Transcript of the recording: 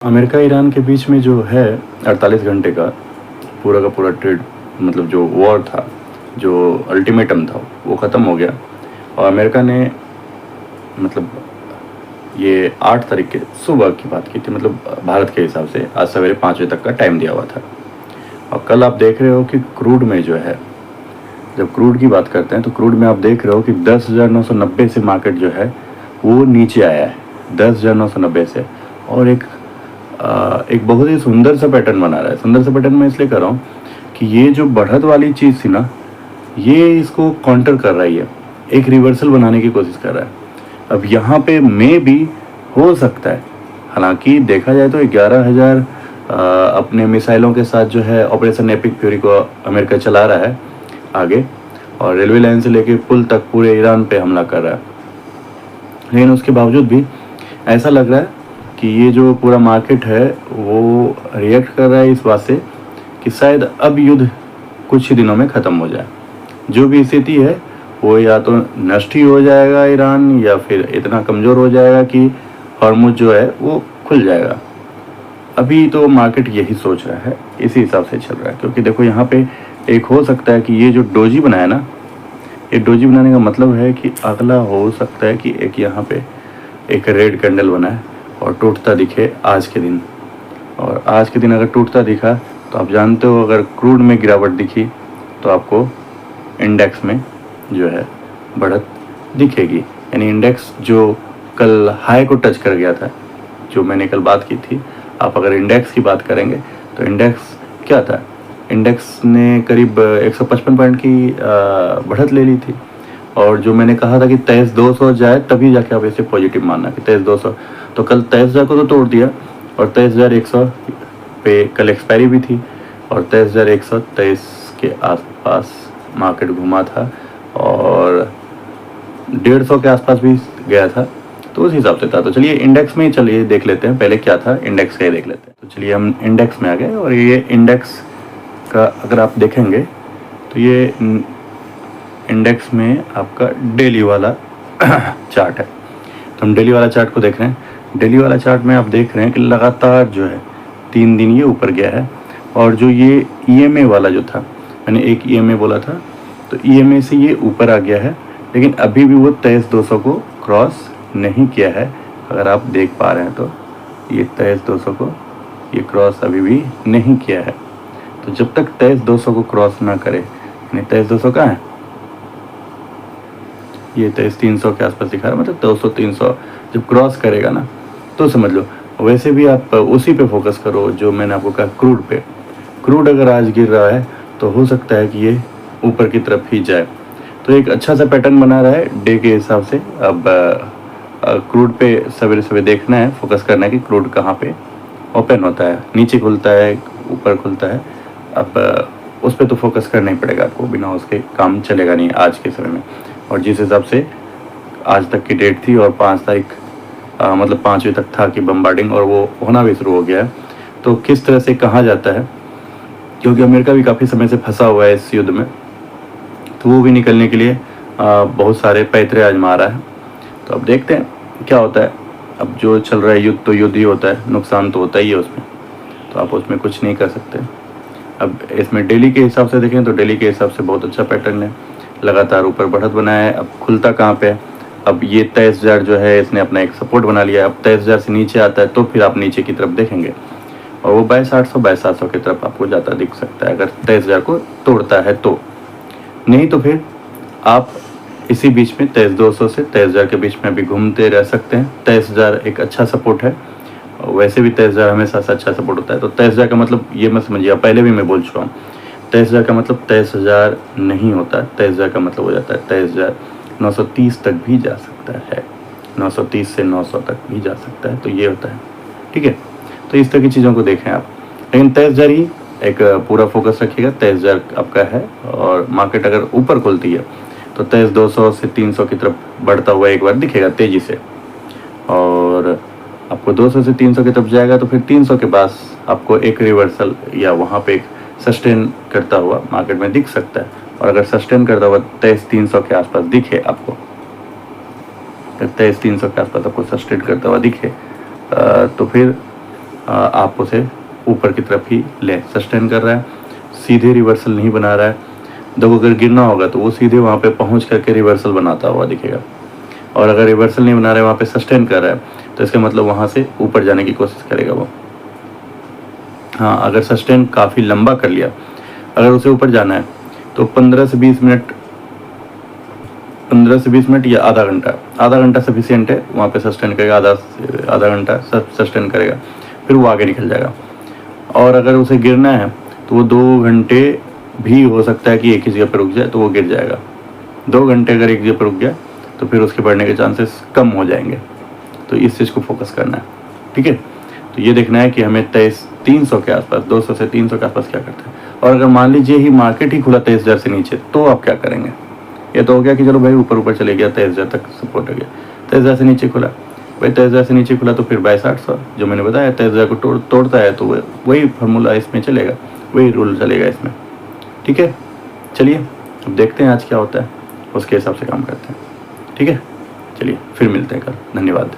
America Iran के बीच में जो है 48 घंटे का पूरा ट्रेड मतलब जो वॉर था, जो अल्टीमेटम था, वो ख़त्म हो गया। और अमेरिका ने मतलब ये 8 तारीख के सुबह की बात की थी, मतलब भारत के हिसाब से आज सवेरे 5 बजे तक का टाइम दिया हुआ था। और कल आप देख रहे हो कि क्रूड में जो है, जब क्रूड की बात करते हैं तो क्रूड में आप देख रहे हो कि 10,990 से मार्केट जो है वो नीचे आया है, 10,990 से। और एक बहुत ही सुंदर सा पैटर्न बना रहा है। सुंदर सा पैटर्न मैं इसलिए कर रहा हूँ कि ये जो बढ़त वाली चीज़ थी ना, ये इसको काउंटर कर रही है, एक रिवर्सल बनाने की कोशिश कर रहा है। अब यहाँ पे मे भी हो सकता है, हालांकि देखा जाए तो 11,000 अपने मिसाइलों के साथ जो है ऑपरेशन एपिक फ्यूरी को अमेरिका चला रहा है आगे, और रेलवे लाइन से लेके पुल तक पूरे ईरान पे हमला कर रहा है। लेकिन उसके बावजूद भी ऐसा लग रहा है कि ये जो पूरा मार्केट है वो रिएक्ट कर रहा है इस बात से कि शायद अब युद्ध कुछ ही दिनों में ख़त्म हो जाए। जो भी स्थिति है वो या तो नष्ट ही हो जाएगा ईरान, या फिर इतना कमज़ोर हो जाएगा कि हॉर्मुज़ जो है वो खुल जाएगा। अभी तो मार्केट यही सोच रहा है, इसी हिसाब से चल रहा है। क्योंकि देखो यहाँ पे एक हो सकता है कि ये जो डोजी बनाया ना, ये डोजी बनाने का मतलब है कि अगला हो सकता है कि एक यहाँ पे एक रेड कैंडल बना है और टूटता दिखे आज के दिन। और आज के दिन अगर टूटता दिखा तो आप जानते हो, अगर क्रूड में गिरावट दिखी तो आपको इंडेक्स में जो है बढ़त दिखेगी। यानी इंडेक्स जो कल हाई को टच कर गया था, जो मैंने कल बात की थी, आप अगर इंडेक्स की बात करेंगे तो इंडेक्स क्या था, इंडेक्स ने करीब 155 पॉइंट की बढ़त ले ली थी। और जो मैंने कहा था कि 23,200 जाए तभी जाके आप इसे पॉजिटिव मानना कि 23,200, तो कल 23,000 को तो तोड़ दिया। और 23,100 पे कल एक्सपायरी भी थी, और 23,123 के आसपास मार्केट घुमा था, और 150 के आसपास भी गया था, तो उस हिसाब से था। तो चलिए इंडेक्स में ही चलिए देख लेते हैं, पहले क्या था इंडेक्स का ही देख लेते हैं। तो चलिए हम इंडेक्स में आ गए, और ये इंडेक्स का अगर आप देखेंगे तो ये इंडेक्स में आपका डेली वाला चार्ट है। तो हम डेली वाला चार्ट को देख रहे हैं। डेली वाला चार्ट में आप देख रहे हैं कि लगातार जो है 3 दिन ये ऊपर गया है। और जो ये ईएमए वाला जो था, मैंने एक ईएमए बोला था, तो ईएमए से ये ऊपर आ गया है, लेकिन अभी भी वो 23,200 को क्रॉस नहीं किया है। अगर आप देख पा रहे हैं तो ये 23,200 को ये क्रॉस अभी भी नहीं किया है। तो जब तक 23,200 को क्रॉस ना करे, यानी 23,200 कहाँ है, ये 23,300 के आसपास दिखा रहा है, मतलब 200-300 जब क्रॉस करेगा ना तो समझ लो। वैसे भी आप उसी पे फोकस करो जो मैंने आपको कहा, क्रूड पे। क्रूड अगर आज गिर रहा है तो हो सकता है कि ये ऊपर की तरफ ही जाए। तो एक अच्छा सा पैटर्न बना रहा है डे के हिसाब से। अब क्रूड पे सवेरे सवेरे देखना है, फोकस करना है कि क्रूड कहाँ पे ओपन होता है, नीचे खुलता है, ऊपर खुलता है। अब उस पर तो फोकस करना ही पड़ेगा आपको, बिना उसके काम चलेगा नहीं आज के समय में। और जिस हिसाब से आज तक की डेट थी और 5 तारीख मतलब 5 बजे तक था कि बम्बार्डिंग, और वो होना भी शुरू हो गया है। तो किस तरह से कहा जाता है, क्योंकि अमेरिका भी काफ़ी समय से फंसा हुआ है इस युद्ध में, तो वो भी निकलने के लिए बहुत सारे पैतरे आजमा रहा है। तो अब देखते हैं क्या होता है। अब जो चल रहा है युद्ध तो युद्ध ही होता है, नुकसान तो होता ही है उसमें, तो आप उसमें कुछ नहीं कर सकते। अब इसमें डेली के हिसाब से देखें तो डेली के हिसाब से बहुत अच्छा पैटर्न है, लगातार ऊपर बढ़त बनाया है। अब खुलता कहाँ पे है, अब ये 23,000 जो है इसने अपना एक सपोर्ट बना लिया है। अब 23,000 से नीचे आता है तो फिर आप नीचे की तरफ देखेंगे, और वो 22,800 की तरफ आपको जाता दिख सकता है अगर 23,000 को तोड़ता है तो। नहीं तो फिर आप इसी बीच में 23,200 से 23,000 के बीच में भी घूमते रह सकते हैं। 23,000 एक अच्छा सपोर्ट है, वैसे भी 23,000 हमेशा से अच्छा सपोर्ट होता है। तो 23,000 का मतलब ये मत समझिए, पहले भी मैं बोल चुका हूँ, 23,000 का मतलब 23,000 नहीं होता। 23,000 का मतलब हो जाता है 23,930 तक भी जा सकता है, 930 से 900 तक भी जा सकता है। तो ये होता है, ठीक है। तो इस तरह की चीज़ों को देखें आप, लेकिन 23,000 ही एक पूरा फोकस रखिएगा। 23,000 आपका है, और मार्केट अगर ऊपर खुलती है तो 23,200 से 300 की तरफ बढ़ता हुआ एक बार दिखेगा तेज़ी से, और आपको 200 से 300 की तरफ जाएगा तो फिर 300 के पास आपको एक रिवर्सल या वहाँ पे एक सस्टेन करता हुआ मार्केट में दिख सकता है। और अगर सस्टेन करता हुआ 23,300 के आसपास दिखे आपको, 23,300 के आसपास आपको सस्टेन करता हुआ दिखे तो फिर आप उसे ऊपर की तरफ ही लें। सस्टेन कर रहा है, सीधे रिवर्सल नहीं बना रहा है। देखो अगर गिरना होगा तो वो सीधे वहाँ पे पहुँच करके रिवर्सल बनाता हुआ दिखेगा, और अगर रिवर्सल नहीं बना रहा है, वहाँ पे सस्टेन कर रहा है, तो इसका मतलब वहाँ से ऊपर जाने की कोशिश करेगा वो। हाँ, अगर सस्टेन काफ़ी लंबा कर लिया, अगर उसे ऊपर जाना है तो 15 से 20 मिनट या आधा घंटा सफिशियंट है। वहाँ पे सस्टेन करेगा, आधा घंटा सस्टेन करेगा, फिर वो आगे निकल जाएगा। और अगर उसे गिरना है तो वो 2 घंटे भी हो सकता है कि एक ही जगह पर रुक जाए, तो वो गिर जाएगा। 2 घंटे अगर एक जगह पर रुक गया तो फिर उसके बढ़ने के चांसेस कम हो जाएंगे। तो इस चीज़ को फोकस करना है, ठीक है। तो ये देखना है कि हमें 300 के आसपास, 200 से 300 के आसपास क्या करते हैं। और अगर मान लीजिए ही मार्केट ही खुला 23,000 से नीचे, तो आप क्या करेंगे। ये तो हो गया कि चलो भाई ऊपर चले गया, 23,000 तक सपोर्ट हो गया, 23,000 से नीचे खुला, भाई 23,000 से नीचे खुला तो फिर 22,800 जो मैंने बताया 23,000 को तोड़ता है तो वही फार्मूला इसमें चलेगा, वही रूल चलेगा इसमें, ठीक है। चलिए अब देखते हैं आज क्या होता है, उसके हिसाब से काम करते हैं, ठीक है। चलिए फिर मिलते हैं कल, धन्यवाद।